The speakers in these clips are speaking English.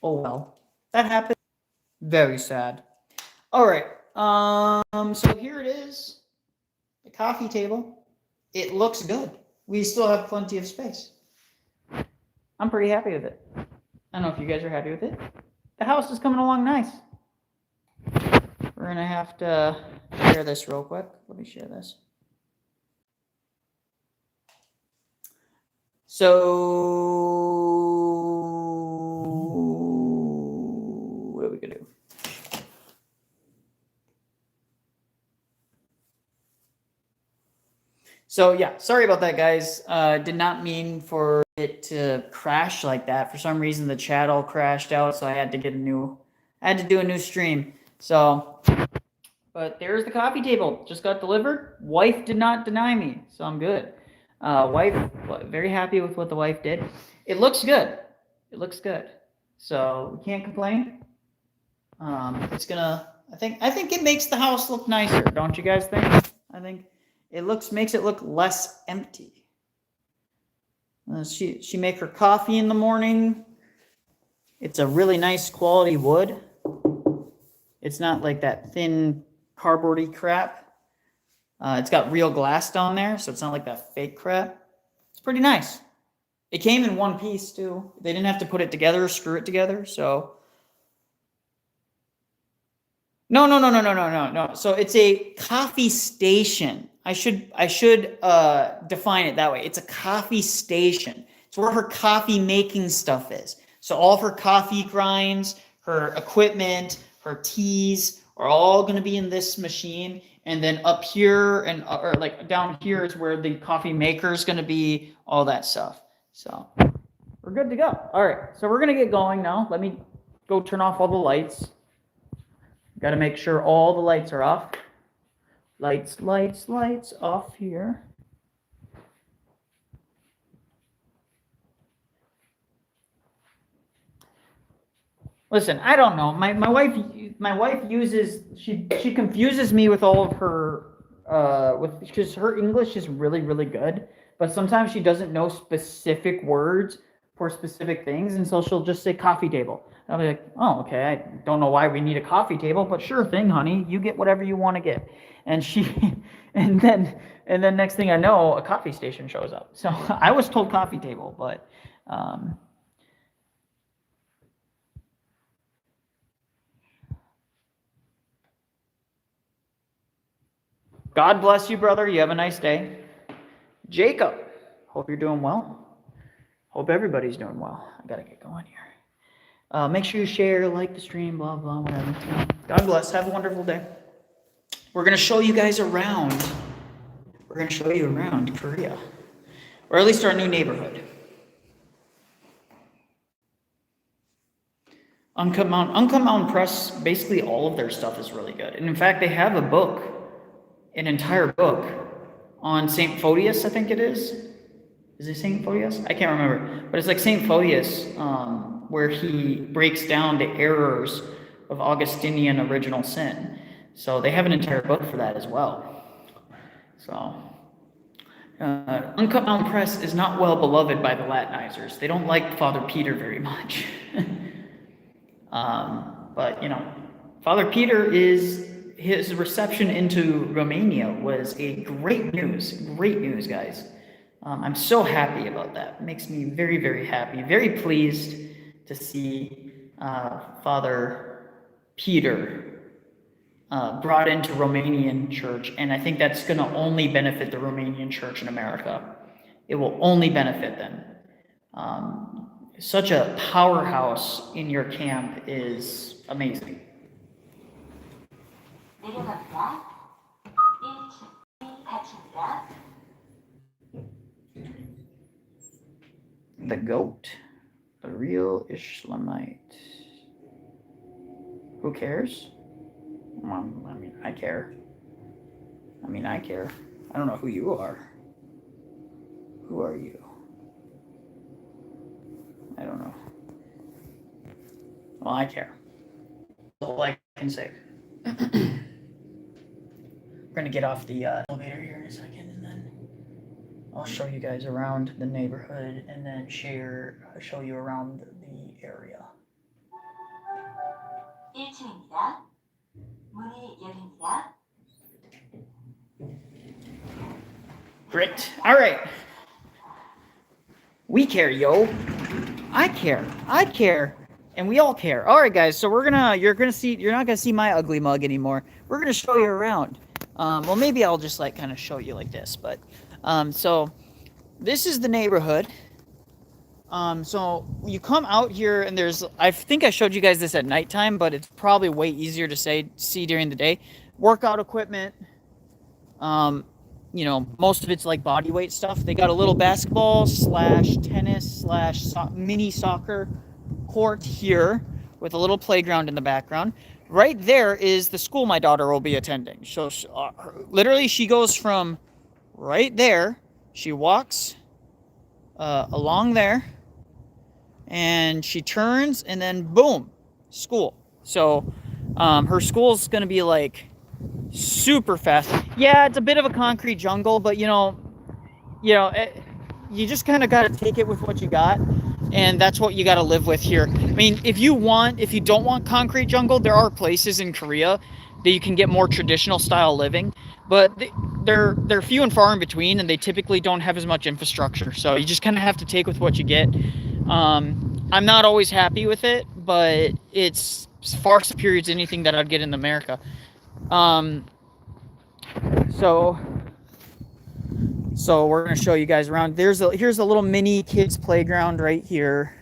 Oh well. That happened. Very sad. All right. So here it is. The coffee table. It looks good. We still have plenty of space. I'm pretty happy with it. I don't know if you guys are happy with it. The house is coming along nice. We're going to have to share this real quick. Let me share this. So, what are we going to do? So yeah, sorry about that, guys. Did not mean for it to crash like that. For some reason, the chat all crashed out, so I had to do a new stream. So, but there's the coffee table. Just got delivered. Wife did not deny me, so I'm good. Wife, very happy with what the wife did. It looks good. It looks good. So we can't complain. It's gonna. I think it makes the house look nicer. Don't you guys think? I think it makes it look less empty. She make her coffee in the morning. It's a really nice quality wood. It's not like that thin cardboardy crap. It's got real glass down there, so it's not like that fake crap. It's pretty nice. It came in one piece too. They didn't have to put it together or screw it together, so. No. So it's a coffee station. I should define it that way. It's a coffee station. It's where her coffee making stuff is. So all of her coffee grinds, her equipment, her teas are all going to be in this machine. And then up here or like down here is where the coffee maker is going to be, all that stuff. So we're good to go. All right. So we're going to get going now. Let me go turn off all the lights. Got to make sure all the lights are off. Lights off here. Listen, I don't know. My wife uses she confuses me with all of her because her English is really good, but sometimes she doesn't know specific words for specific things, and so she'll just say coffee table. I'll be like, oh, okay, I don't know why we need a coffee table, but sure thing, honey, you get whatever you want to get. And and then next thing I know, a coffee station shows up. So I was told coffee table, but God bless you, brother. You have a nice day. Jacob, hope you're doing well. Hope everybody's doing well. I gotta get going here. Make sure you share, like the stream, blah, blah, whatever. God bless. Have a wonderful day. We're going to show you guys around. We're going to show you around Korea. Or at least our new neighborhood. Uncut Mountain Press, basically all of their stuff is really good. And in fact, they have a book, an entire book, on St. Photius, I think it is. Is it St. Photius? I can't remember. But it's like St. Photius, where he breaks down the errors of Augustinian original sin. So they have an entire book for that as well. So, Uncut Mountain Press is not well beloved by the Latinizers. They don't like Father Peter very much. But, you know, Father Peter his reception into Romania was a great news, guys. I'm so happy about that. It makes me very happy, very pleased to see Father Peter brought into Romanian church, and I think that's going to only benefit the Romanian church in America. It will only benefit them. Such a powerhouse in your camp is amazing. The goat. The real Islamite. Who cares? Well, I mean, I care. I don't know who you are. Who are you? I don't know. Well, I care. That's all I can say. We're going to get off the elevator here in a second, and then I'll show you guys around the neighborhood, and then show you around the area. 1층입니다. 문이 열립니다. Great. All right. We care, yo. I care. I care. And we all care. All right, guys. So you're not gonna see my ugly mug anymore. We're gonna show you around. Well, maybe I'll just like kind of show you like this. But so this is the neighborhood. So you come out here and I think I showed you guys this at nighttime, but it's probably way easier to see during the day. Workout equipment. You know, most of it's like body weight stuff. They got a little basketball / tennis / mini soccer court here with a little playground in the background. Right there is the school my daughter will be attending. So literally she goes from right there, she walks along there, and she turns, and then boom, school. So her school's gonna be like super fast. Yeah, it's a bit of a concrete jungle, but you just kind of got to take it with what you got, and that's what you got to live with here. I mean, if you don't want concrete jungle, there are places in Korea that you can get more traditional style living, but they're few and far in between, and they typically don't have as much infrastructure. So you just kind of have to take with what you get. I'm not always happy with it, but it's far superior to anything that I'd get in America. So we're going to show you guys around. Here's a little mini kids playground right here.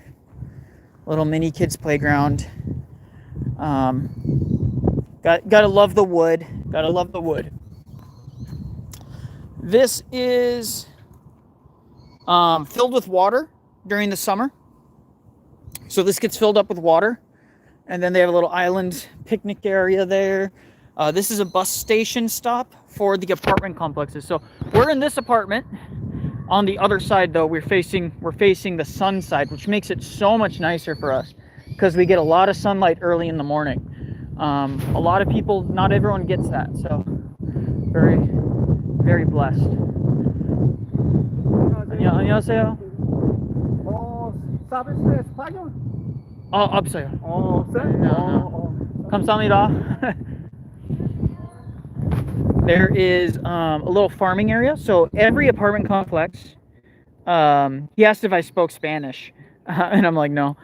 Little mini kids playground. Gotta love the wood. Gotta love the wood. This is filled with water during the summer. So this gets filled up with water. And then they have a little island picnic area there. This is a bus station stop for the apartment complexes. So we're in this apartment. On the other side, though, we're facing the sun side, which makes it so much nicer for us because we get a lot of sunlight early in the morning. A lot of people, not everyone gets that. So very, very blessed. 안녕하세요. 서비스 español? 없어요. 없어요? 감사합니다. There is a little farming area. So every apartment complex, he asked if I spoke Spanish, and I'm like, no.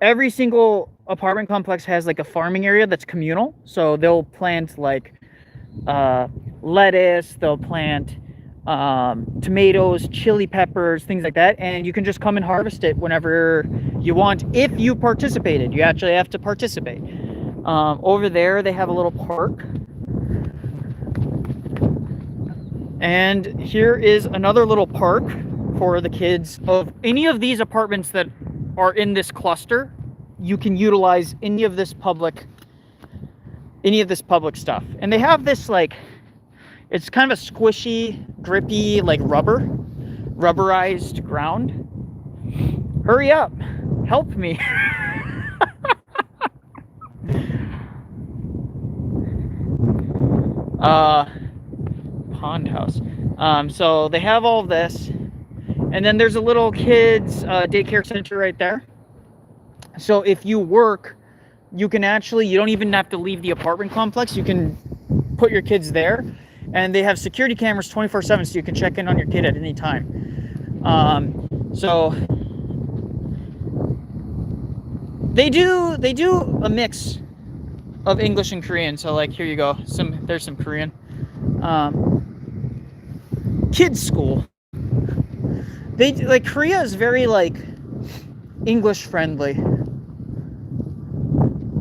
Every single apartment complex has like a farming area that's communal. So they'll plant like lettuce, they'll plant tomatoes, chili peppers, things like that, and you can just come and harvest it whenever you want if you participated. You actually have to participate. Over there they have a little park, and here is another little park for the kids of any of these apartments that are in this cluster. You can utilize any of this public stuff, and they have this like, it's kind of a squishy, grippy, like rubberized ground. Hurry up, help me. Pond house. So they have all of this, and then there's a little kids daycare center right there. So if you work, you can actually, you don't even have to leave the apartment complex. You can put your kids there, and they have security cameras 24/7, so you can check in on your kid at any time. So they do a mix of English and Korean. So like, here you go. There's some Korean. Kids school. They like, Korea is very like English friendly.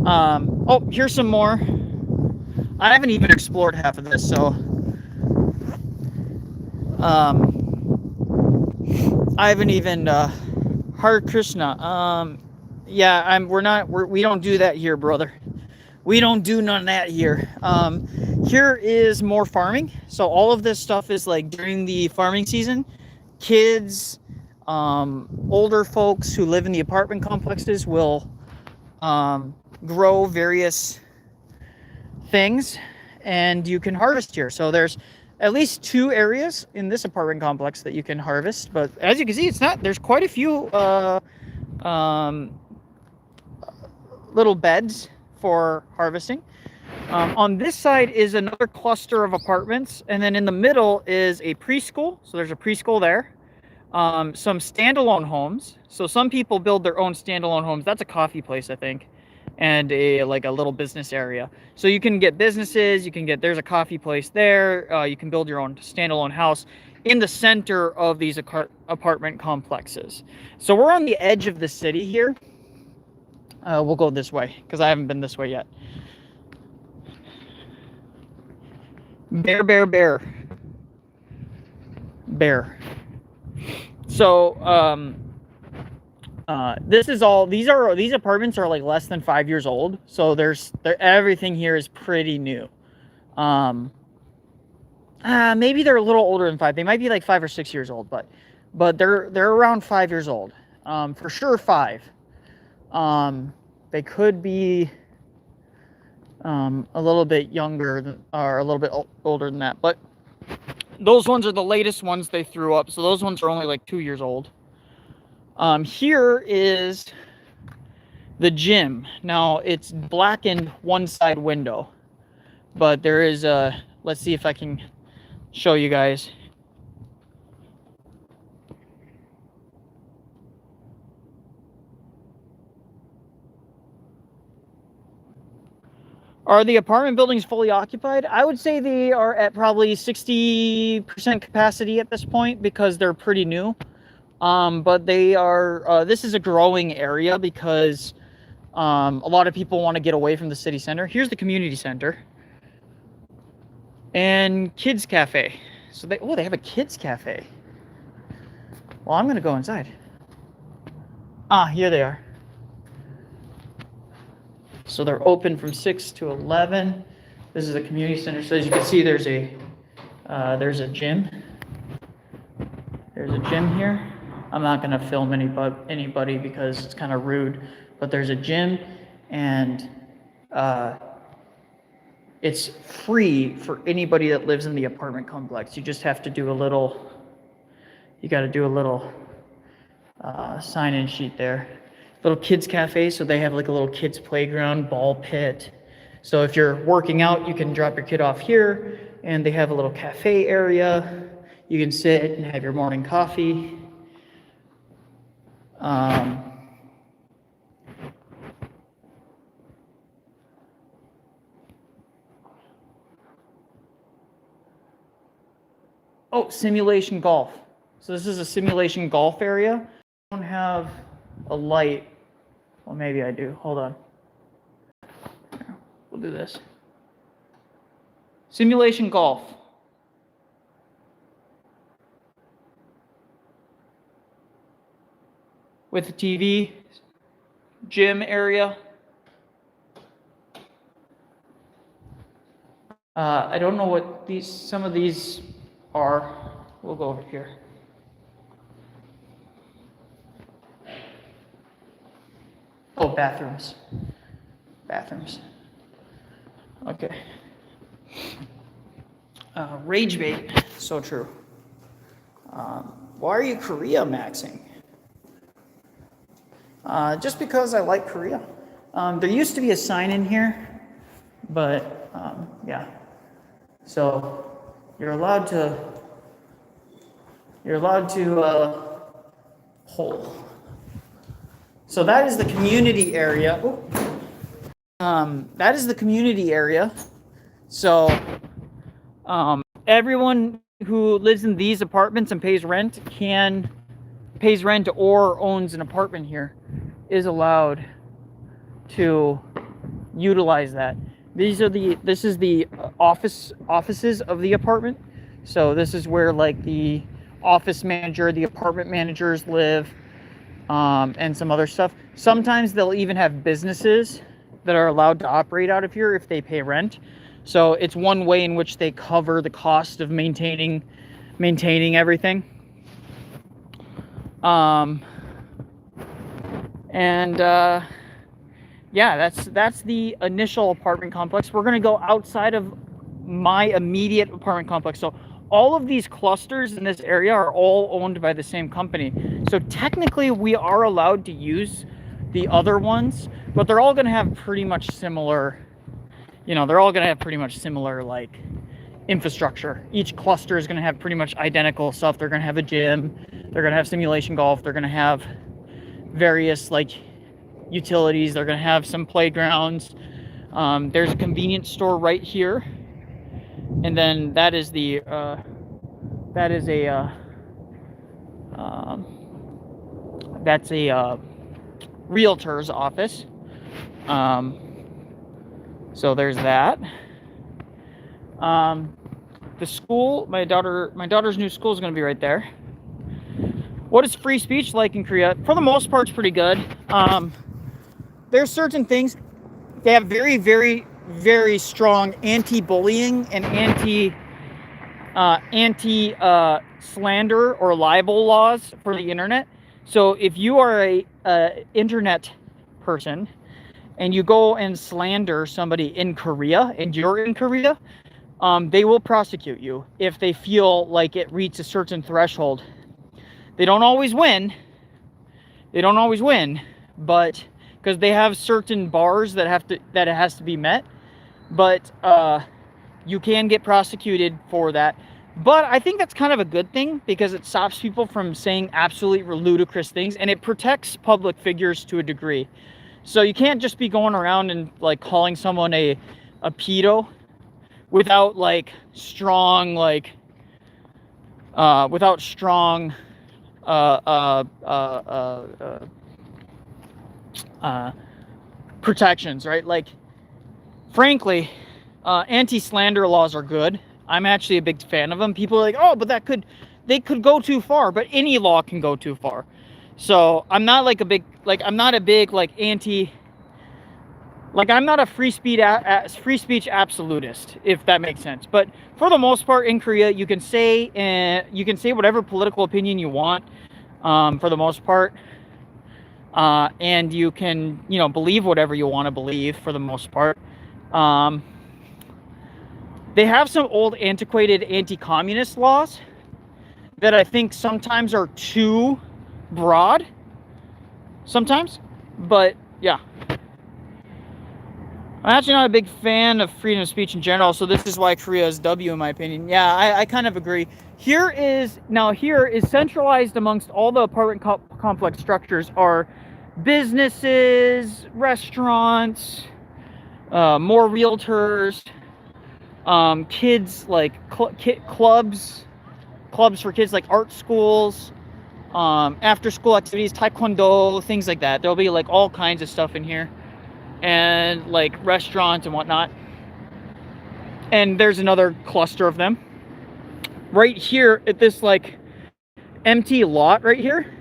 Oh, here's some more. I haven't even explored half of this, so I haven't even Hare Krishna. Yeah, we don't do that here, brother. We don't do none of that here. Here is more farming. So all of this stuff is like during the farming season. Kids, older folks who live in the apartment complexes will grow various things, and you can harvest here. So there's at least 2 areas in this apartment complex that you can harvest, but as you can see, there's quite a few little beds for harvesting. On this side is another cluster of apartments, and then in the middle is a preschool. So there's a preschool there. Some standalone homes. So some people build their own standalone homes. That's a coffee place, I think, and a little business area. So you can get businesses. There's a coffee place there. You can build your own standalone house in the center of these apartment complexes. So we're on the edge of the city here. We'll go this way because I haven't been this way yet. Bear. So these apartments are like less than 5 years old. So everything here is pretty new. Maybe they're a little older than 5. They might be like 5 or 6 years old, but they're around 5 years old. For sure 5. They could be a little bit younger or a little bit older than that, but those ones are the latest ones they threw up. So those ones are only like 2 years old. Here is the gym. Now it's blackened one side window, but there is let's see if I can show you guys. Are the apartment buildings fully occupied? I would say they are at probably 60% capacity at this point because they're pretty new. But they are, this is a growing area because a lot of people want to get away from the city center. Here's the community center and kids cafe. So they have a kids cafe. Well, I'm going to go inside. Here they are. So they're open from 6 to 11. This is a community center. So as you can see, there's a gym. There's a gym here. I'm not going to film anybody because it's kind of rude. But there's a gym, and it's free for anybody that lives in the apartment complex. You just have to do a little. You got to do a little sign-in sheet there. Little kids cafe, so they have like a little kids playground, ball pit. So if you're working out, you can drop your kid off here, and they have a little cafe area. You can sit and have your morning coffee. Simulation golf. So this is a simulation golf area. I don't have a light. Well, maybe I do. Hold on. We'll do this. Simulation golf. With a TV, gym area. I don't know what some of these are. We'll go over here. Oh, bathrooms. Okay. Rage bait. So true. Why are you Korea maxing? Just because I like Korea. There used to be a sign in here, but yeah. So you're allowed to hole. So that is the community area. That is the community area. So everyone who lives in these apartments and pays rent or owns an apartment here is allowed to utilize that. This is the offices of the apartment. So this is where like the office manager, the apartment managers live. And some other stuff. Sometimes they'll even have businesses that are allowed to operate out of here if they pay rent. So it's one way in which they cover the cost of maintaining everything. Yeah, that's the initial apartment complex. We're gonna go outside of my immediate apartment complex. So all of these clusters in this area are all owned by the same company. So technically we are allowed to use the other ones, but they're all going to have pretty much similar, they're all going to have pretty much similar like infrastructure. Each cluster is going to have pretty much identical stuff. They're going to have a gym, they're going to have simulation golf, they're going to have various like utilities, they're going to have some playgrounds. There's a convenience store right here, and then that is a realtor's office. So there's that. The school, my daughter's new school is going to be right there. What is free speech like in Korea? For the most part, it's pretty good. There's certain things. They have very, very, very strong anti-bullying and anti-slander or libel laws for the internet. So if you are a internet person and you go and slander somebody in Korea and you're in Korea, they will prosecute you if they feel like it reaches a certain threshold. They don't always win, but because they have certain bars that it has to be met, but you can get prosecuted for that. But I think that's kind of a good thing because it stops people from saying absolutely ludicrous things, and it protects public figures to a degree. So you can't just be going around and like calling someone a pedo without like strong protections, right? Like, frankly, anti-slander laws are good. I'm actually a big fan of them. People are like, oh, but they could go too far, but any law can go too far. So I'm not like I'm not a free speech absolutist, if that makes sense. But for the most part in Korea, you can say whatever political opinion you want, for the most part. And you can, believe whatever you want to believe for the most part. They have some old antiquated anti-communist laws that I think sometimes are too broad. Sometimes. But yeah. I'm actually not a big fan of freedom of speech in general, so this is why Korea is W in my opinion. Yeah, I kind of agree. Here is centralized amongst all the apartment complex structures are businesses, restaurants, more realtors, kids like clubs for kids like art schools, after school activities, taekwondo, things like that. There'll be like all kinds of stuff in here, and like restaurants and whatnot. And there's another cluster of them right here at this like empty lot right here.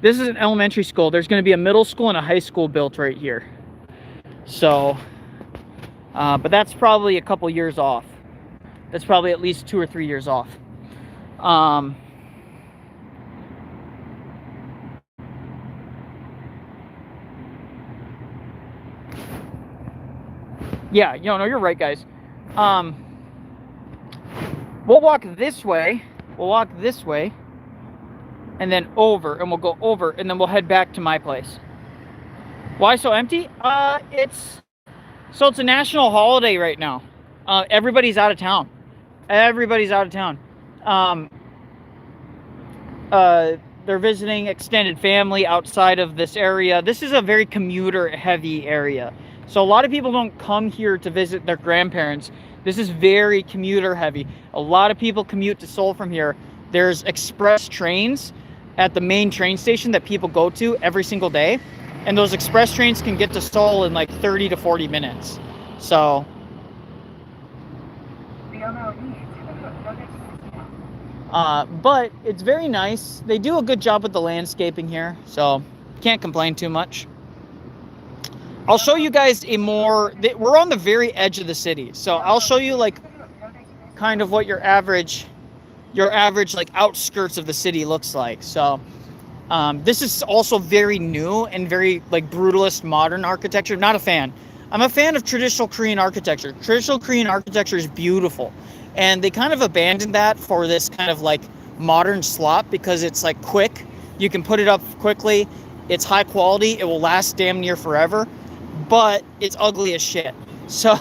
This is an elementary school. There's going to be a middle school and a high school built right here. So, but that's probably a couple years off. That's probably at least 2 or 3 years off. Yeah, no, you're right, guys. We'll walk this way. And then over, and we'll go over, and then we'll head back to my place. Why so empty? It's a national holiday right now. Everybody's out of town. They're visiting extended family outside of this area. This is a very commuter-heavy area. So a lot of people don't come here to visit their grandparents. This is very commuter-heavy. A lot of people commute to Seoul from here. There's express trains at the main train station that people go to every single day, and those express trains can get to Seoul in like 30 to 40 minutes. So but it's very nice. They do a good job with the landscaping here, so can't complain too much. I'll show you guys we're on the very edge of the city, so I'll show you like kind of what your average like outskirts of the city looks like. So this is also very new and very like brutalist modern architecture. Not a fan. I'm a fan of traditional Korean architecture. Traditional Korean architecture is beautiful, and they kind of abandoned that for this kind of like modern slop because it's like quick. You can put it up quickly, It's high quality. It will last damn near forever, but it's ugly as shit. So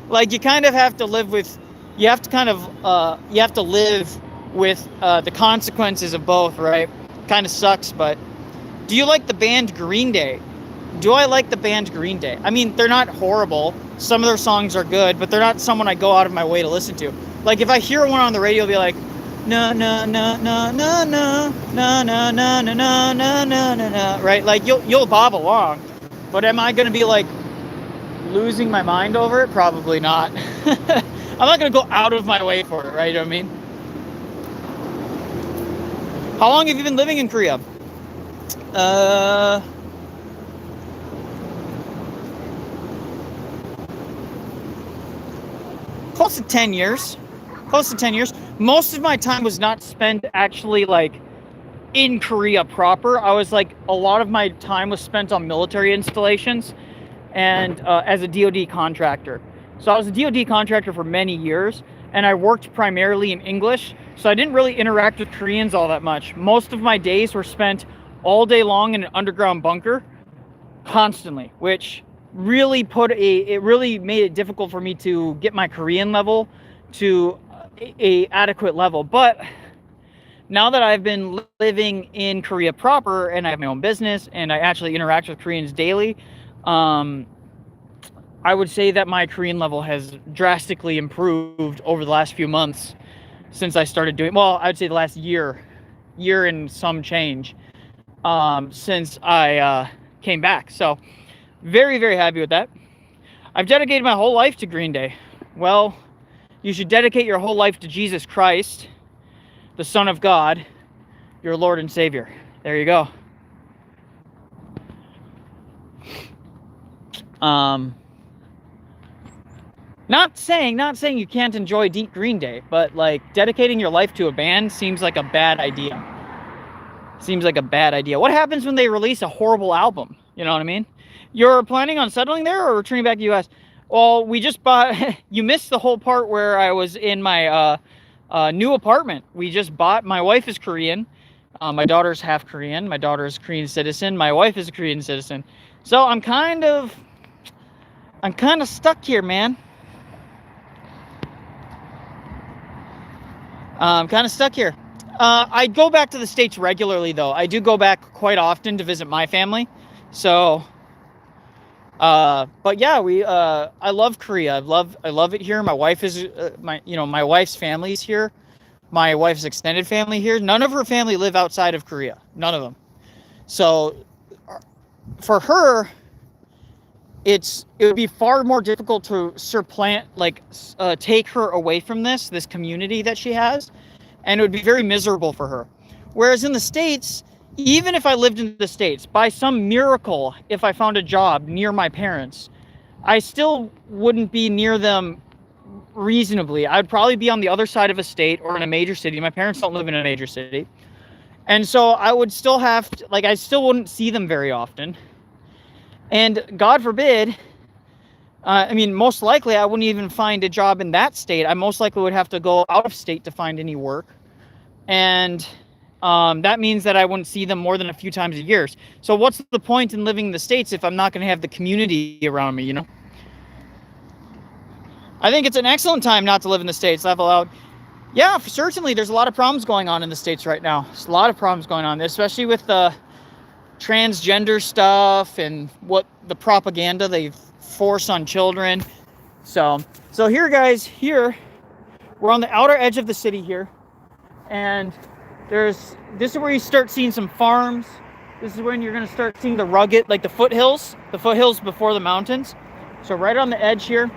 like you kind of have to live with, you have to live with the consequences of both, right? Kind of sucks, but do you like the band Green Day? Do I like the band Green Day? I mean, they're not horrible. Some of their songs are good, but they're not someone I go out of my way to listen to. Like if I hear one on the radio, I'll be like, no, no, no, no, no, no, no, no, no, no, no, no, no, no, right? Like you'll bob along, but am I gonna be like losing my mind over it? Probably not. I'm not gonna go out of my way for it, right? You know what I mean? How long have you been living in Korea? Close to 10 years. Close to 10 years. Most of my time was not spent actually like in Korea proper. I was like, a lot of my time was spent on military installations and as a DoD contractor. So I was a DoD contractor for many years, and I worked primarily in English. So I didn't really interact with Koreans all that much. Most of my days were spent all day long in an underground bunker, constantly, which really it really made it difficult for me to get my Korean level to a adequate level. But now that I've been living in Korea proper and I have my own business and I actually interact with Koreans daily, I would say that my Korean level has drastically improved over the last few months since I started doing, well, I would say the last year and some change, since I came back. So very, very happy with that. I've dedicated my whole life to Green Day. Well, you should dedicate your whole life to Jesus Christ, the Son of God, your Lord and Savior. There you go. Not saying you can't enjoy deep Green Day, but like dedicating your life to a band seems like a bad idea. Seems like a bad idea. What happens when they release a horrible album? You know what I mean? You're planning on settling there or returning back to the US? Well, we just bought, you missed the whole part where I was in my new apartment. We just bought, my wife is Korean. My daughter's half Korean. My daughter is a Korean citizen. My wife is a Korean citizen. So I'm kind of stuck here, man. I'm kind of stuck here. I go back to the States regularly, though. I do go back quite often to visit my family. So, but yeah, I love Korea. I love it here. My wife is, my wife's family's here. My wife's extended family here. None of her family live outside of Korea. None of them. So, for her, it would be far more difficult to supplant, take her away from this community that she has, and it would be very miserable for her. Whereas in the States, even if I lived in the States, by some miracle, if I found a job near my parents, I still wouldn't be near them reasonably. I'd probably be on the other side of a state or in a major city. My parents don't live in a major city. And so I would still have to, I still wouldn't see them very often. And God forbid, most likely I wouldn't even find a job in that state. I most likely would have to go out of state to find any work. And that means that I wouldn't see them more than a few times a year. So what's the point in living in the States if I'm not going to have the community around me, you know? I think it's an excellent time not to live in the States. Level out. Yeah, certainly there's a lot of problems going on in the States right now. There's a lot of problems going on, especially with the transgender stuff and what the propaganda they force on children. So here, guys, we're on the outer edge of the city here, and this is where you start seeing some farms. This is when you're going to start seeing the rugged, the foothills before the mountains. So right on the edge here.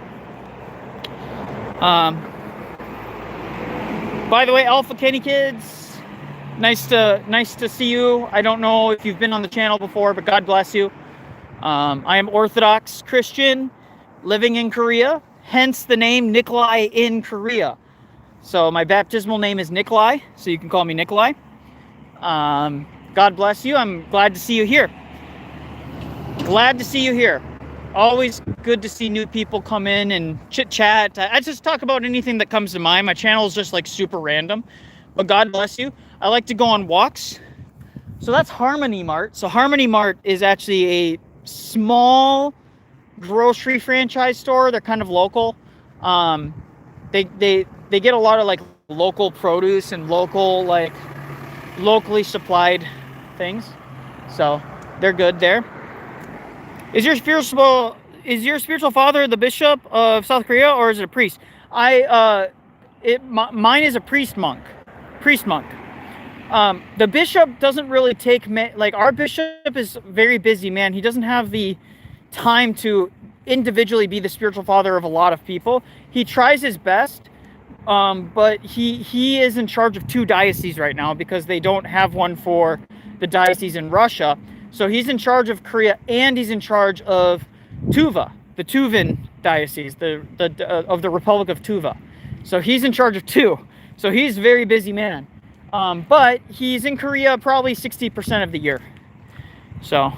By the way, Alpha Kenny kids, nice to see you. I don't know if you've been on the channel before, but God bless you. I am Orthodox Christian, living in Korea, hence the name Nicholai in Korea. So my baptismal name is Nicholai, so you can call me Nicholai. God bless you. I'm glad to see you here. Glad to see you here. Always good to see new people come in and chit chat. I just talk about anything that comes to mind. My channel is just super random, but God bless you. I like to go on walks. So that's Harmony Mart. So Harmony Mart is actually a small grocery franchise store. They're kind of local. They get a lot of like local produce and locally supplied things. So they're good there. Is your spiritual father the bishop of South Korea, or is it a priest? Mine is a priest monk. The bishop doesn't really take, like, our bishop is very busy, man. He doesn't have the time to individually be the spiritual father of a lot of people. He tries his best, but he is in charge of 2 dioceses right now because they don't have one for the diocese in Russia. So he's in charge of Korea, and he's in charge of Tuva, the Tuvan diocese, of the Republic of Tuva. So he's in charge of 2. So he's a very busy man. But he's in Korea probably 60% of the year. So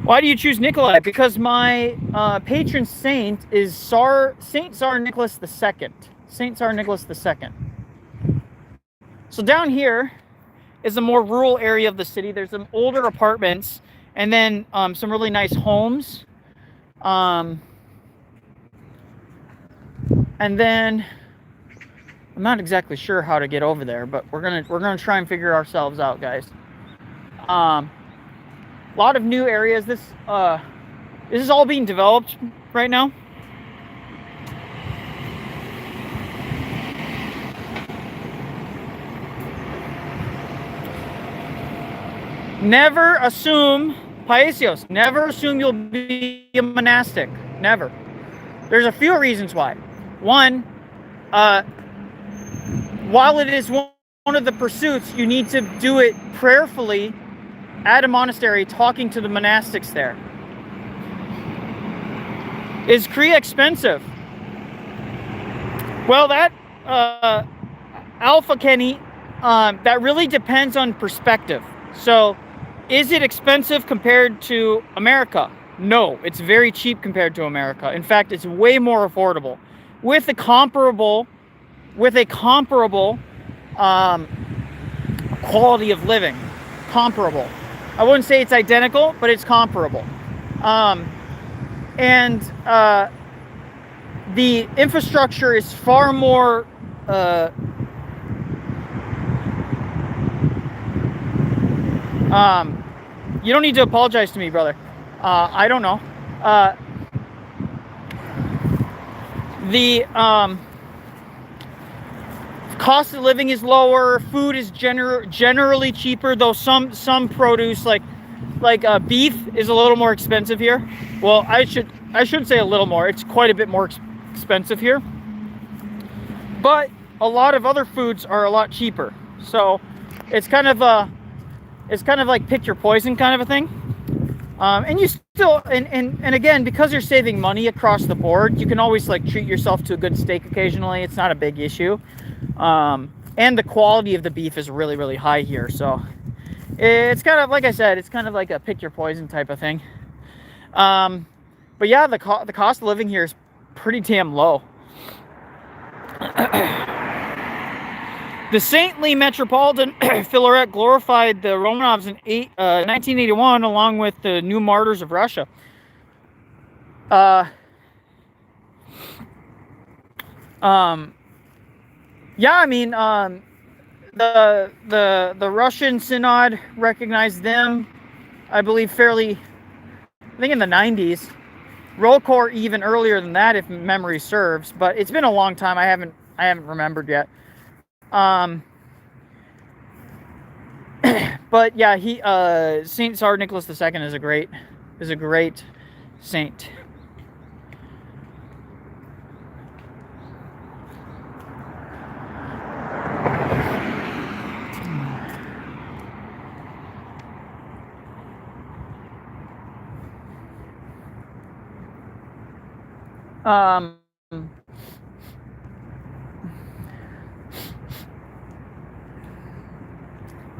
why do you choose Nicholai? Because my patron saint is Saint Tsar Nicholas II. Saint Tsar Nicholas II. So down here is a more rural area of the city. There's some older apartments, and then some really nice homes. And then I'm not exactly sure how to get over there, but we're gonna try and figure ourselves out, guys. A lot of new areas. This is all being developed right now. Never assume, Paisios, never assume you'll be a monastic. Never. There's a few reasons why. One, while it is one of the pursuits, you need to do it prayerfully at a monastery, talking to the monastics there. Is Korea expensive? Well, that Alpha Kenny, that really depends on perspective. So, is it expensive compared to America? No, it's very cheap compared to America. In fact, it's way more affordable with a comparable quality of living. Comparable. I wouldn't say it's identical, but it's comparable. And the infrastructure is far more you don't need to apologize to me, brother. I don't know. The cost of living is lower. Food is generally cheaper, though some produce like beef is a little more expensive here. Well, I should say a little more. It's quite a bit more expensive here. But a lot of other foods are a lot cheaper. So it's kind of like pick your poison kind of a thing. And you still, and again, because you're saving money across the board, you can always like treat yourself to a good steak occasionally. It's not a big issue. And the quality of the beef is really, really high here. So it's kind of, like I said, it's kind of like a pick your poison type of thing. But yeah, the cost of living here is pretty damn low. The saintly Metropolitan Filaret glorified the Romanovs in 1981, along with the new martyrs of Russia. Yeah, I mean, the Russian Synod recognized them, I believe, I think in the 90s. Rolcor even earlier than that, if memory serves. But it's been a long time. I haven't remembered yet. But yeah, Saint Tsar Nicholas II is a great saint.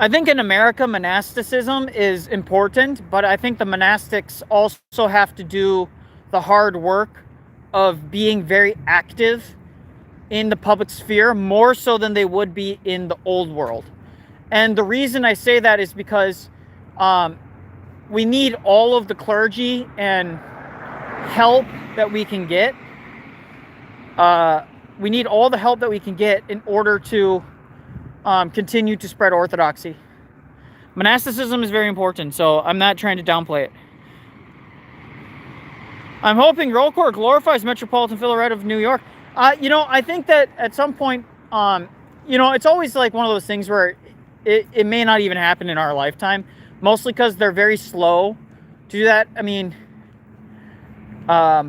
I think in America, monasticism is important, but I think the monastics also have to do the hard work of being very active in the public sphere, more so than they would be in the old world. And the reason I say that is because we need all of the clergy and help that we can get. We need all the help that we can get in order to continue to spread orthodoxy. Monasticism is very important, so I'm not trying to downplay it. I'm hoping roll call glorifies Metropolitan Philaret of New York. I think that at some point, it's always like one of those things where it may not even happen in our lifetime, mostly because they're very slow to do that. I mean, but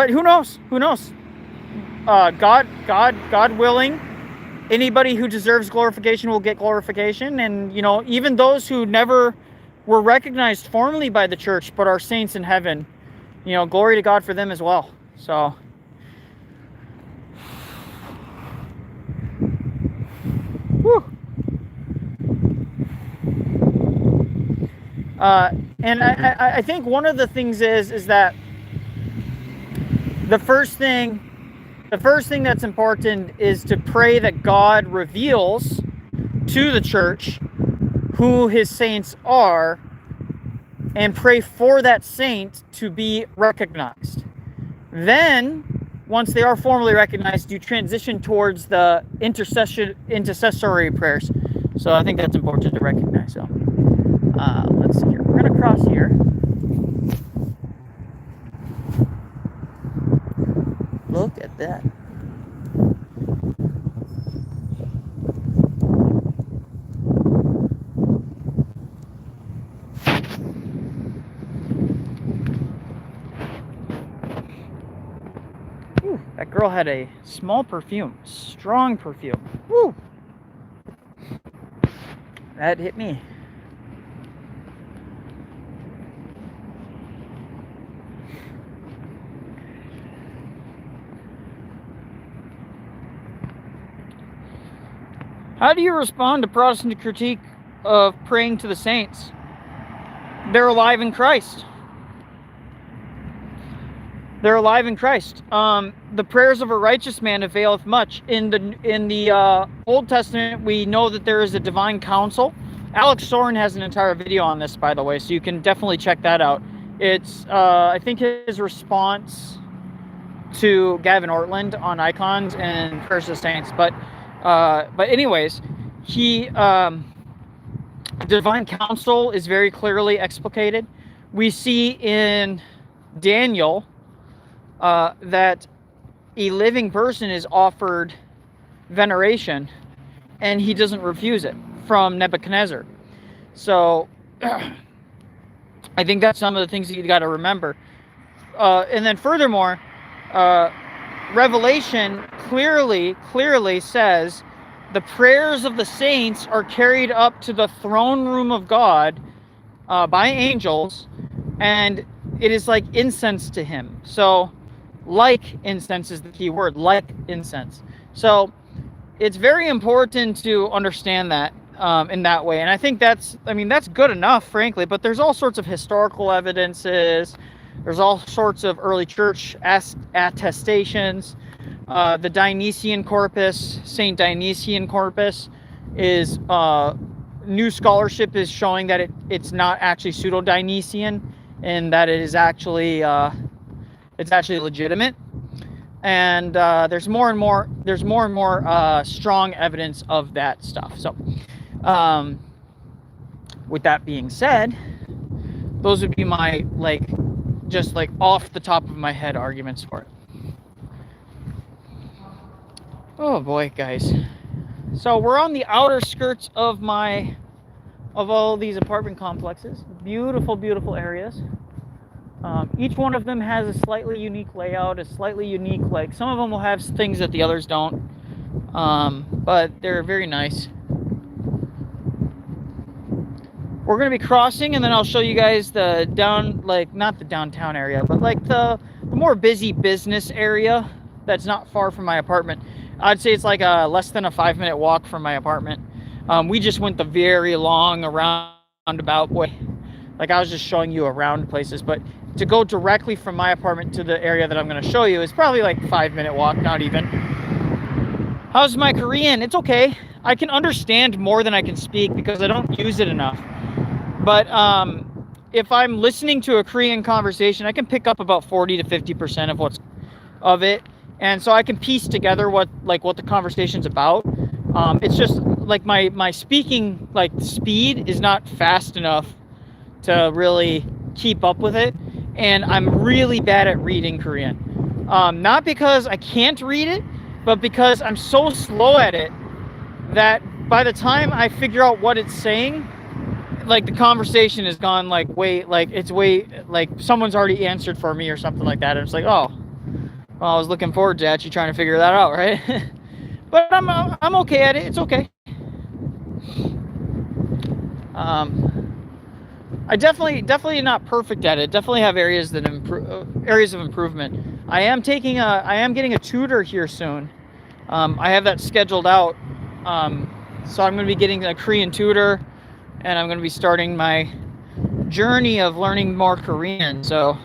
who knows? Who knows? God willing, anybody who deserves glorification will get glorification. And, even those who never were recognized formally by the church, but are saints in heaven, glory to God for them as well. So, whew. And I think one of the things is that the first thing that's important is to pray that God reveals to the church who his saints are, and pray for that saint to be recognized. Then, once they are formally recognized, you transition towards the intercessory prayers. So I think that's important to recognize. So let's see here. We're going to cross here. Look at that. Ooh, that girl had a small perfume, strong perfume. Woo! That hit me. How do you respond to Protestant critique of praying to the saints? They're alive in Christ. They're alive in Christ. The prayers of a righteous man availeth much. In the Old Testament, we know that there is a divine counsel. Alex Soren has an entire video on this, by the way, so you can definitely check that out. It's I think his response to Gavin Ortland on Icons and Prayers of the Saints. But anyways, divine counsel is very clearly explicated. We see in Daniel that a living person is offered veneration and he doesn't refuse it from Nebuchadnezzar. So I think that's some of the things that you got to remember. And then furthermore, Revelation clearly says the prayers of the saints are carried up to the throne room of God by angels, and it is like incense to him. So like incense is the key word, like incense. So it's very important to understand that in that way. And I think that's good enough, frankly, but there's all sorts of historical evidences. There's all sorts of early church attestations. The Dionysian corpus, Saint Dionysian corpus, is new scholarship is showing that it's not actually pseudo-Dionysian, and that it is actually it's actually legitimate. And there's more and more strong evidence of that stuff. So with that being said, those would be my just off the top of my head arguments for it. Oh boy, guys. So we're on the outer skirts of all these apartment complexes. Beautiful, beautiful areas. Each one of them has a slightly unique layout, a slightly unique, some of them will have things that the others don't. But they're very nice. We're going to be crossing, and then I'll show you guys the not the downtown area, but the more busy business area that's not far from my apartment. I'd say it's a less than a 5-minute walk from my apartment. We just went the very long roundabout way. I was just showing you around places, but to go directly from my apartment to the area that I'm going to show you is probably 5-minute walk, not even. How's my Korean? It's okay. I can understand more than I can speak because I don't use it enough. But if I'm listening to a Korean conversation, I can pick up about 40 to 50% of it, and so I can piece together what the conversation's about. It's just like my speaking speed is not fast enough to really keep up with it, and I'm really bad at reading Korean. Not because I can't read it, but because I'm so slow at it that by the time I figure out what it's saying, like the conversation has gone someone's already answered for me or something like that. And it's like, oh, well, I was looking forward to actually trying to figure that out, right? But I'm okay at it. It's okay. I definitely not perfect at it. Definitely have areas of improvement. I am getting a tutor here soon. I have that scheduled out. So I'm going to be getting a Korean tutor, and I'm going to be starting my journey of learning more Korean. So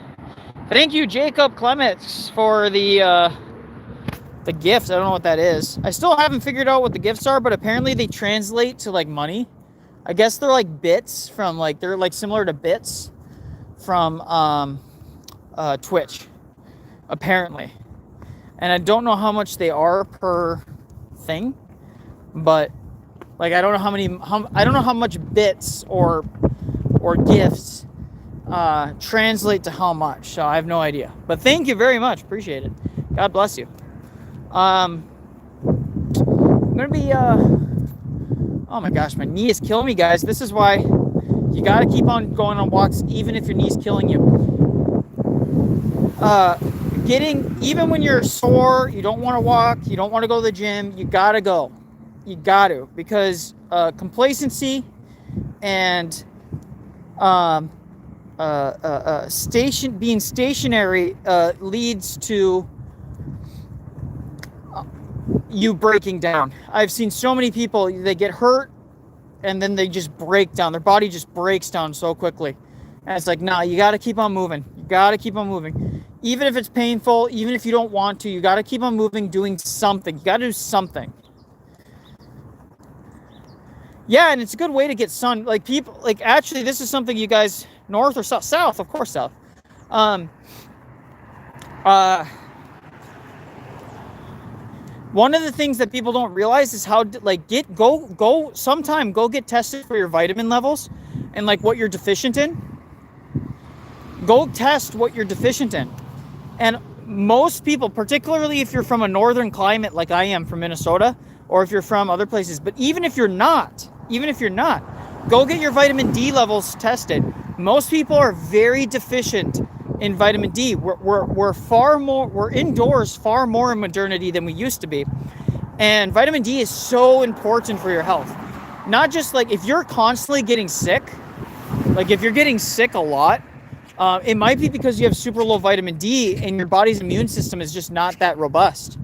thank you, Jacob Clements, for the gifts. I don't know what that is. I still haven't figured out what the gifts are, but apparently they translate to money. I guess they're like bits from they're similar to bits from Twitch, apparently. And I don't know how much they are per thing, but I don't know how much bits or gifts translate to how much. So I have no idea. But thank you very much. Appreciate it. God bless you. I'm gonna be oh my gosh, my knee is killing me, guys. This is why you gotta keep on going on walks even if your knee's killing you. Even when you're sore, you don't want to walk, you don't want to go to the gym, you gotta go. You got to, because complacency and being stationary leads to you breaking down. I've seen so many people, they get hurt and then they just break down. Their body just breaks down so quickly. And it's like, nah, you got to keep on moving. You got to keep on moving. Even if it's painful, even if you don't want to, you got to keep on moving, doing something. You got to do something. Yeah, and it's a good way to get sun. Actually, this is something you guys, north or south? South, of course, south. One of the things that people don't realize is how, go get tested for your vitamin levels and what you're deficient in. Go test what you're deficient in. And most people, particularly if you're from a northern climate like I am from Minnesota, or if you're from other places, but even if you're not, go get your vitamin D levels tested. Most people are very deficient in vitamin D. We're indoors far more in modernity than we used to be. And vitamin D is so important for your health. Not just if you're constantly getting sick, if you're getting sick a lot, it might be because you have super low vitamin D and your body's immune system is just not that robust.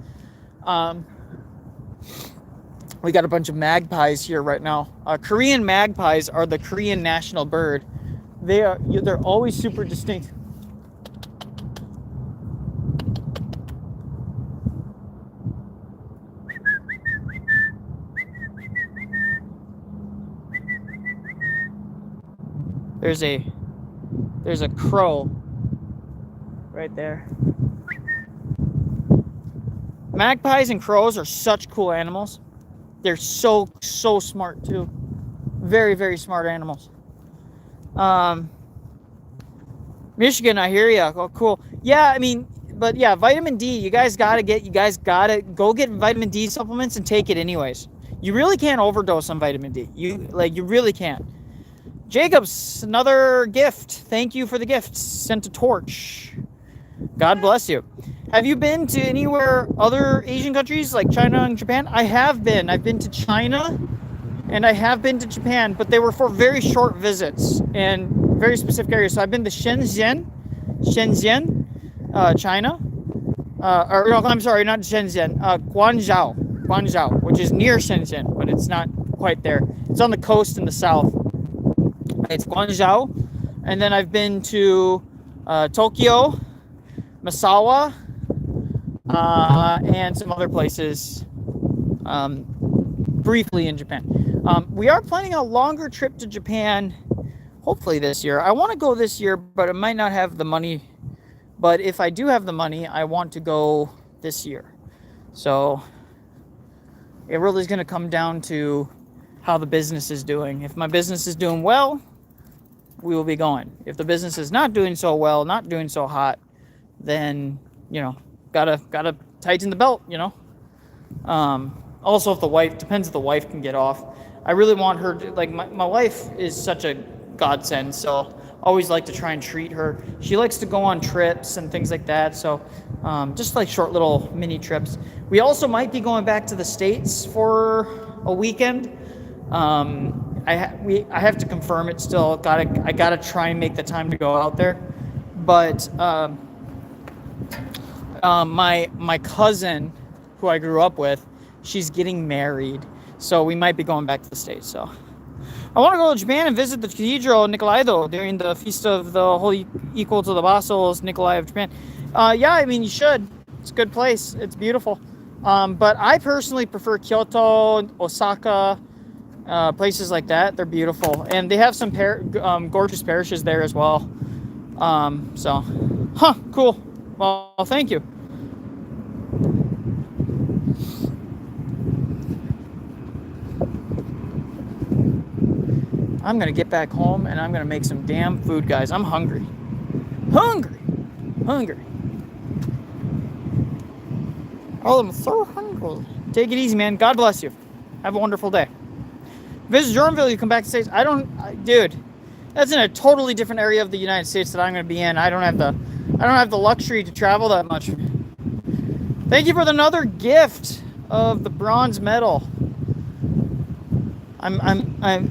We got a bunch of magpies here right now. Korean magpies are the Korean national bird. They're always super distinct. There's a crow right there. Magpies and crows are such cool animals. They're so smart too. Very, very smart animals. Michigan, I hear ya. Oh, cool. Yeah, but yeah, vitamin D, you guys gotta go get vitamin D supplements and take it anyways. You really can't overdose on vitamin D. You really can't. Jacobs, another gift. Thank you for the gift. Sent a torch. God bless you. Have you been to anywhere other Asian countries like China and Japan? I have been. I've been to China and I have been to Japan, but they were for very short visits and very specific areas. So I've been to Shenzhen, China. I'm sorry, not Shenzhen. Guangzhou, which is near Shenzhen, but it's not quite there. It's on the coast in the south. It's Guangzhou. And then I've been to Tokyo, Misawa, and some other places. briefly in Japan. We are planning a longer trip to Japan, hopefully this year. I want to go this year, but I might not have the money. But if I do have the money, I want to go this year. So it really is going to come down to how the business is doing. If my business is doing well, we will be going. If the business is not doing so well, not doing so hot, then, you know, gotta tighten the belt, you know. Also, if the wife, depends if the wife can get off. I really want her to, like, my wife is such a godsend, so I always like to try and treat her. She likes to go on trips and things like that, so just like short little mini trips. We also might be going back to the States for a weekend. I have to confirm it still. I gotta try and make the time to go out there. But my cousin, who I grew up with, she's getting married, so we might be going back to the States. So I want to go to Japan and visit the cathedral Nicholai during the feast of the Holy Equal to the Apostles, Nicholai of Japan. Yeah, I mean, you should. It's a good place. It's beautiful. But I personally prefer Kyoto, Osaka, places like that. They're beautiful, and they have some gorgeous parishes there as well. Cool. Well, thank you. I'm gonna get back home and I'm gonna make some damn food, guys. I'm hungry. Hungry. Oh, I'm so hungry. Take it easy, man. God bless you. Have a wonderful day. Visit Jordanville, you come back to the States. Dude, that's in a totally different area of the United States that I'm gonna be in. I don't have the luxury to travel that much. Thank you for another gift of the bronze medal.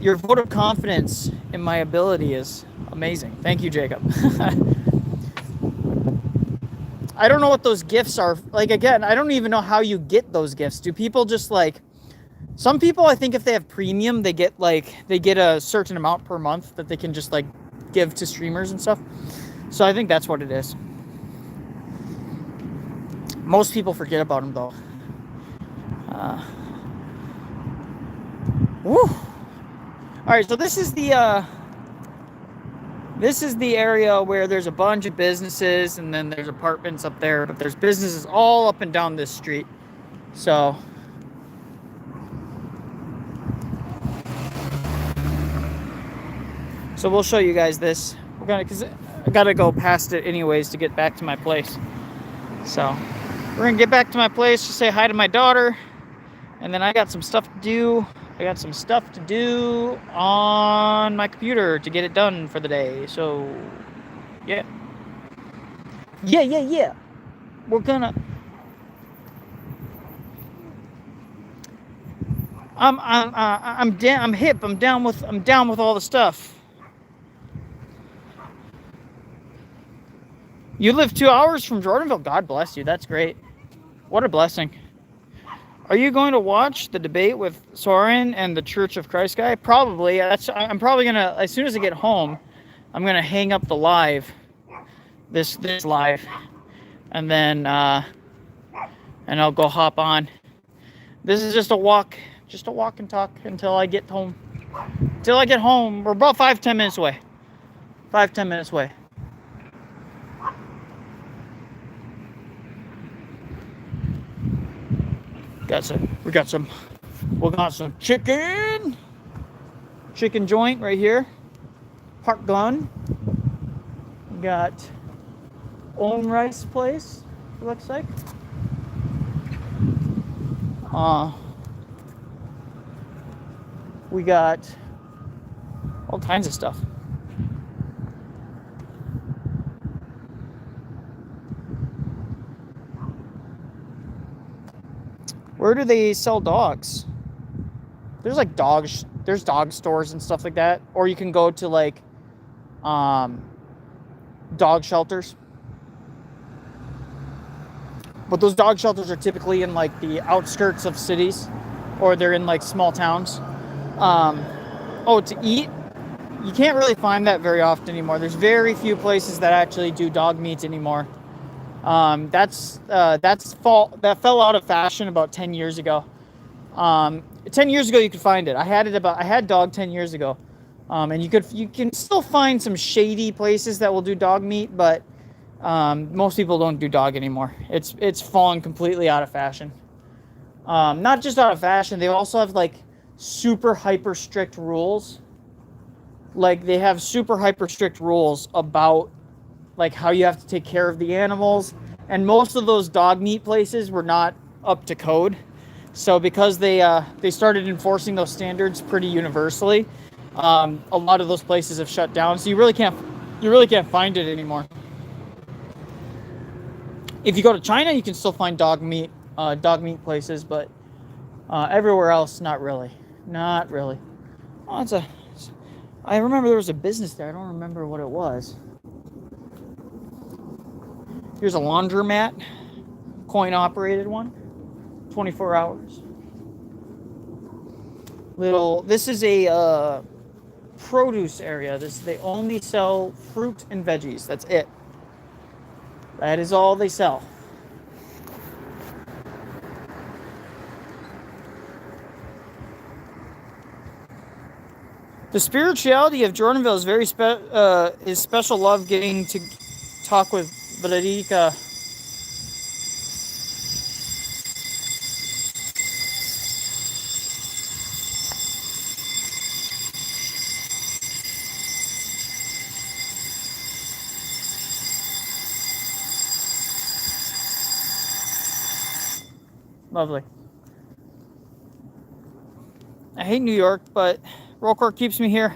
Your vote of confidence in my ability is amazing. Thank you, Jacob. I don't know what those gifts are. Like, again, I don't even know how you get those gifts. Do people just, like, some people, I think if they have premium, they get a certain amount per month that they can just, like, give to streamers and stuff. So I think that's what it is. Most people forget about them, though. Woo! All right, so this is the area where there's a bunch of businesses, and then there's apartments up there, but there's businesses all up and down this street. So we'll show you guys this. Because I gotta go past it anyways to get back to my place. So we're gonna get back to my place to say hi to my daughter, and then I got some stuff to do. I got some stuff to do on my computer to get it done for the day. So, yeah. We're gonna. I'm hip. I'm down with all the stuff. You live 2 hours from Jordanville. God bless you. That's great. What a blessing. Are you going to watch the debate with Soren and the Church of Christ guy? Probably. I'm probably gonna, as soon as I get home, I'm gonna hang up the live, this live, and then and I'll go hop on. This is just a walk and talk until I get home. Until I get home, we're about 5-10 minutes away. 5-10 minutes away. We got some chicken joint right here. Park Glen. We got Own Rice Place, it looks like. We got all kinds of stuff. Where do they sell dogs? There's like there's dog stores and stuff like that. Or you can go to like dog shelters. But those dog shelters are typically in like the outskirts of cities, or they're in like small towns. To eat, you can't really find that very often anymore. There's very few places that actually do dog meat anymore. That fell out of fashion about 10 years ago. 10 years ago you could find it. I had dog 10 years ago. And you can still find some shady places that will do dog meat, but most people don't do dog anymore. It's fallen completely out of fashion. Not just out of fashion, they also have like super hyper strict rules. Like they have super hyper strict rules about like how you have to take care of the animals, and most of those dog meat places were not up to code. So because they started enforcing those standards pretty universally, a lot of those places have shut down. So you really can't find it anymore. If you go to China, you can still find dog meat places, but everywhere else, not really. Not really. Oh, I remember there was a business there. I don't remember what it was. Here's a laundromat, coin-operated one, 24 hours. This is a produce area. They only sell fruit and veggies. That's it. That is all they sell. The spirituality of Jordanville is very his special love getting to talk with Vladika. Lovely. I hate New York, but roll court keeps me here.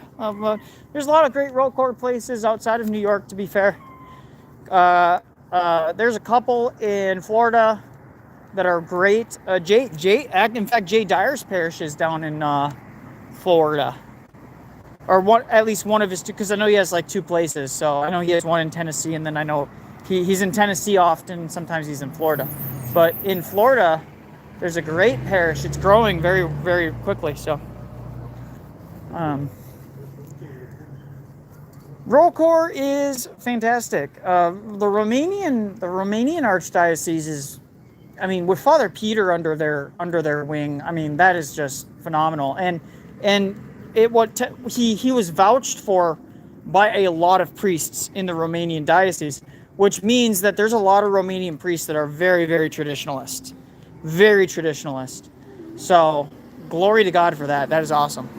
There's a lot of great roll court places outside of New York, to be fair. There's a couple in Florida that are great. In fact, Jay Dyer's parish is down in Florida. Or at least one of his two, because I know he has like two places. So I know he has one in Tennessee, and then I know he's in Tennessee often. Sometimes he's in Florida. But in Florida, there's a great parish. It's growing very, very quickly. So, roll call is fantastic. The Romanian Archdiocese is, I mean, with Father Peter under their wing, I mean, that is just phenomenal. And he was vouched for by a lot of priests in the Romanian diocese, which means that there's a lot of Romanian priests that are very, very traditionalist. Very traditionalist. So, glory to God for that. That is awesome.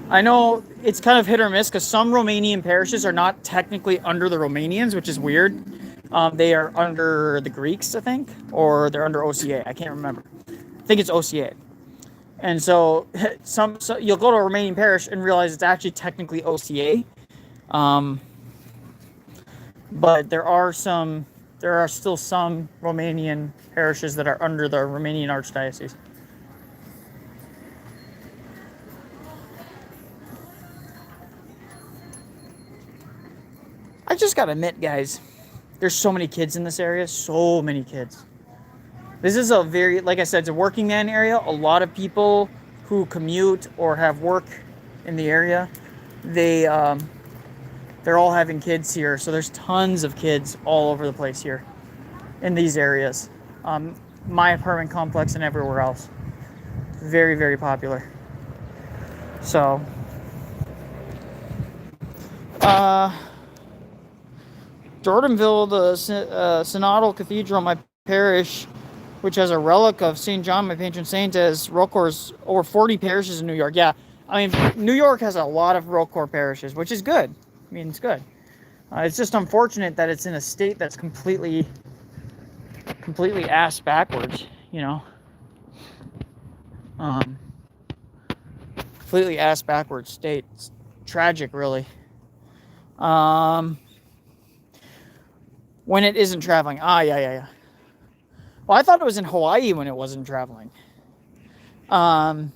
I know it's kind of hit or miss because some Romanian parishes are not technically under the Romanians, which is weird. They are under the Greeks, I think, or they're under OCA. I can't remember. I think it's OCA. And so you'll go to a Romanian parish and realize it's actually technically OCA. But there are still some Romanian parishes that are under the Romanian Archdiocese. I just gotta admit, guys, there's so many kids in this area. So many kids. This is a very, like I said, it's a working man area. A lot of people who commute or have work in the area, they're all having kids here. So there's tons of kids all over the place here in these areas. My apartment complex and everywhere else. Very, very popular. So, Jordanville, the Synodal Cathedral, my parish, which has a relic of St. John, my patron saint, as roll corps, over 40 parishes in New York. Yeah, I mean, New York has a lot of roll corps parishes, which is good. I mean, it's good. It's just unfortunate that it's in a state that's completely ass backwards, you know. Completely ass backwards state. It's tragic, really. When it isn't traveling. Yeah. Well, I thought it was in Hawaii when it wasn't traveling. The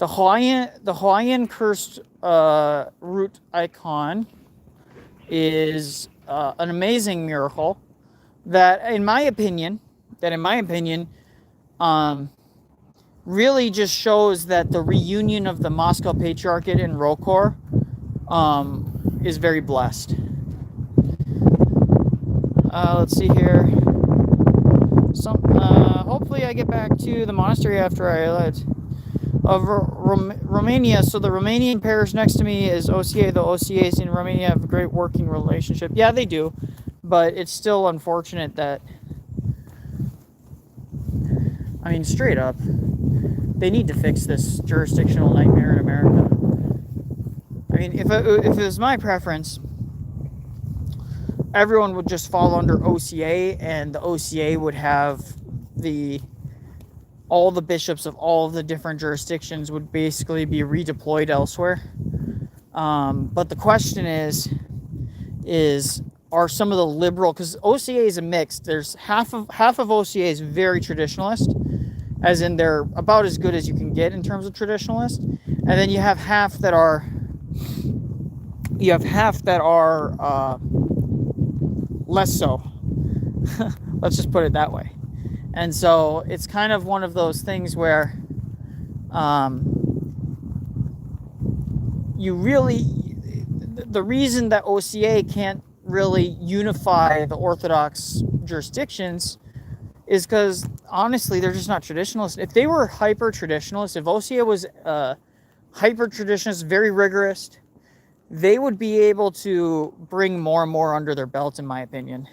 Hawaiian cursed root icon is an amazing miracle that, in my opinion, really just shows that the reunion of the Moscow Patriarchate and Rokor is very blessed. Let's see here. Hopefully I get back to the monastery after I left of Romania. So the Romanian parish next to me is OCA. The OCAs in Romania have a great working relationship. Yeah, they do, but it's still unfortunate that, I mean, straight up, they need to fix this jurisdictional nightmare in America. I mean, if it was my preference, everyone would just fall under OCA, and the OCA would have all the bishops of all the different jurisdictions would basically be redeployed elsewhere. But the question is are some of the liberal, because OCA is a mix. There's half of OCA is very traditionalist, as in they're about as good as you can get in terms of traditionalist, and then you have half that are less so. Let's just put it that way. And so it's kind of one of those things where the reason that OCA can't really unify the Orthodox jurisdictions is because, honestly, they're just not traditionalist. If they were hyper-traditionalist, if OCA was hyper-traditionalist, very rigorous, they would be able to bring more and more under their belt, in my opinion.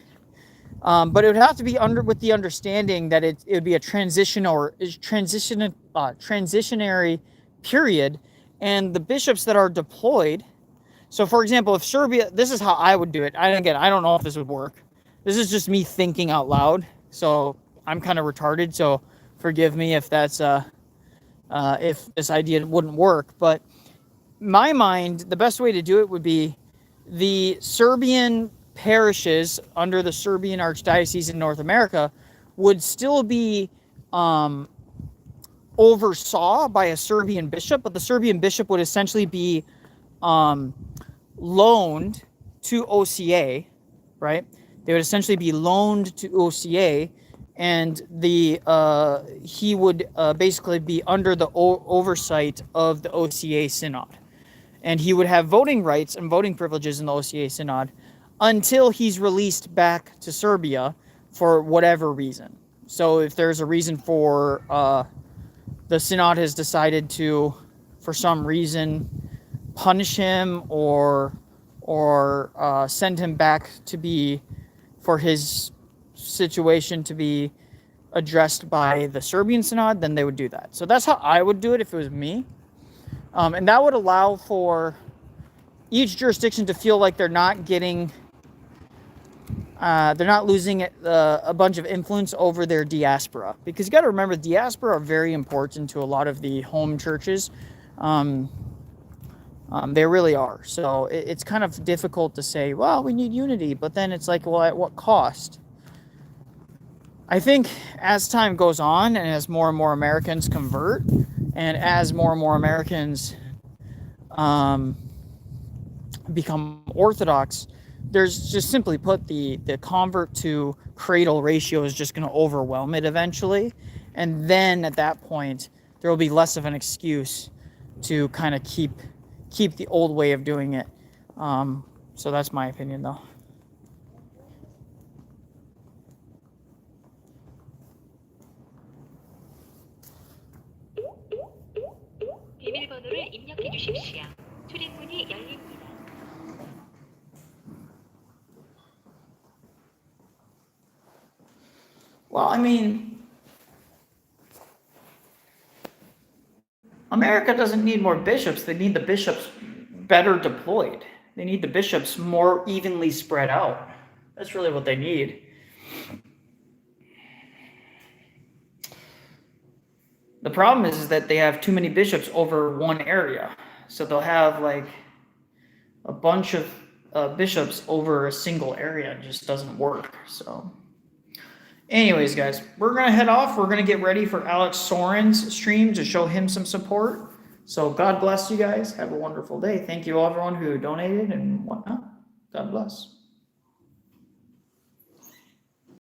But it would have to be with the understanding that it would be a transitionary period, and the bishops that are deployed. So, for example, if Serbia, this is how I would do it. I don't know if this would work. This is just me thinking out loud. So I'm kind of retarded. So forgive me if that's if this idea wouldn't work. But my mind, the best way to do it would be the Serbian parishes under the Serbian Archdiocese in North America would still be oversaw by a Serbian bishop, but the Serbian bishop would essentially be loaned to OCA, right? They would essentially be loaned to OCA, and he would basically be under the oversight of the OCA synod. And he would have voting rights and voting privileges in the OCA synod until he's released back to Serbia for whatever reason. So if there's a reason for the synod has decided to, for some reason, punish him or send him back to be, for his situation to be addressed by the Serbian synod, then they would do that. So that's how I would do it if it was me. And that would allow for each jurisdiction to feel like they're not getting, they're not losing a bunch of influence over their diaspora. Because you got to remember, diaspora are very important to a lot of the home churches. They really are. So it's kind of difficult to say, well, we need unity, but then it's like, well, at what cost? I think as time goes on and as more and more Americans convert, and as more and more Americans become Orthodox, there's just simply put, the convert to cradle ratio is just going to overwhelm it eventually. And then at that point, there will be less of an excuse to kind of keep the old way of doing it. So that's my opinion, though. 비밀번호를 입력해 주십시오. 출입문이 열립니다. Well, I mean, America doesn't need more bishops. They need the bishops better deployed. They need the bishops more evenly spread out. That's really what they need. The problem is that they have too many bishops over one area. So they'll have like a bunch of bishops over a single area. It just doesn't work. So anyways, guys, we're going to head off. We're going to get ready for Alex Soren's stream to show him some support. So God bless you guys. Have a wonderful day. Thank you, everyone who donated and whatnot. God bless.